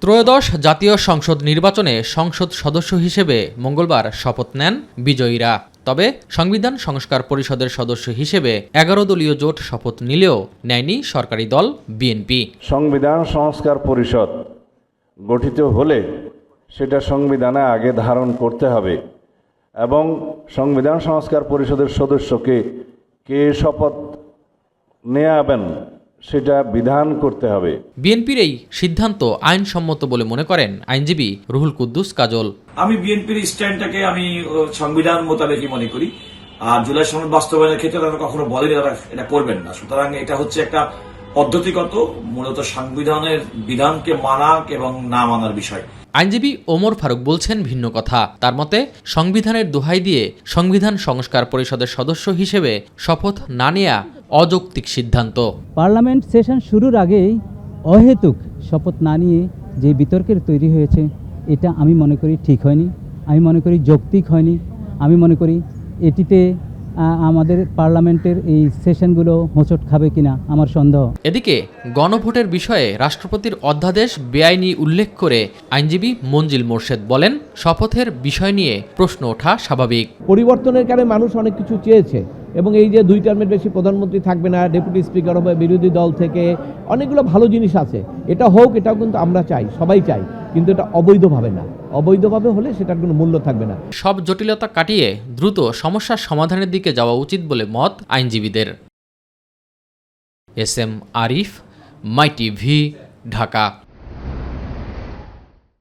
ত্রয়োদশ জাতীয় সংসদ নির্বাচনে সংসদ সদস্য হিসেবে মঙ্গলবার শপথ নেন বিজয়ীরা। তবে সংবিধান সংস্কার পরিষদের সদস্য হিসেবে ১১ দলীয় জোট শপথ নিলেও নেয়নি সরকারি দল বিএনপি। সংবিধান সংস্কার পরিষদ গঠিত হলে সেটা সংবিধানে আগে ধারণ করতে হবে এবং সংবিধান সংস্কার পরিষদের সদস্যকে কে শপথ নেয়াবেন সেটা বিধান করতে হবে। বিএনপির এই সিদ্ধান্ত আইনসম্মত বলে মনে করেন আইনজীবী রুহুল কুদ্দুস কাজল। আমি বিএনপির স্ট্যান্ডটাকে আমি সংবিধান মোতাবেকই মনে করি। আর জুলাই সনদ বাস্তবায়নের ক্ষেত্রে তারা কখনো বলেনি তারা এটা করবেন না। সুতরাং এটা হচ্ছে একটা পদ্ধতিগত, মূলত সংবিধানের বিধানকে মানা এবং না মানার বিষয়। আইনজীবী ওমর ফারুক বলছেন ভিন্ন কথা। তার মতে সংবিধানের দোহাই দিয়ে সংবিধান সংস্কার পরিষদের সদস্য হিসেবে শপথ না নেয়া অযৌক্তিক সিদ্ধান্ত। পার্লামেন্ট সেশন শুরুর আগেই অহেতুক শপথ না নিয়ে যে বিতর্কের তৈরি হয়েছে, এটা আমি মনে করি ঠিক হয়নি, আমি মনে করি যৌক্তিক হয়নি। আমি মনে করি এটিতে আমাদের পার্লামেন্টের এই সেশনগুলো হোঁচট খাবে কিনা আমার সন্দেহ। এদিকে গণভোটের বিষয়ে রাষ্ট্রপতির অধ্যাদেশ বেআইনি উল্লেখ করে আইনজীবী মঞ্জিল মোরশেদ বলেন, শপথের বিষয় নিয়ে প্রশ্ন ওঠা স্বাভাবিক। পরিবর্তনের কারণে মানুষ অনেক কিছু চেয়েছে এবং এই যে 2 টার্মের বেশি প্রধানমন্ত্রী থাকবে না, ডেপুটি স্পিকার হবে বিরোধী দল থেকে, অনেকগুলো ভালো জিনিস আছে। এটা হোক, এটাও কিন্তু আমরা চাই, সবাই চাই, কিন্তু এটা অবৈধভাবে না। অবৈধভাবে হলে সেটার কোনো মূল্য থাকবে না। সব জটিলতা কাটিয়ে দ্রুত সমস্যার সমাধানের দিকে যাওয়া উচিত বলে মত আইনজীবীদের। এস এম আরিফ, মাই টিভি, ঢাকা।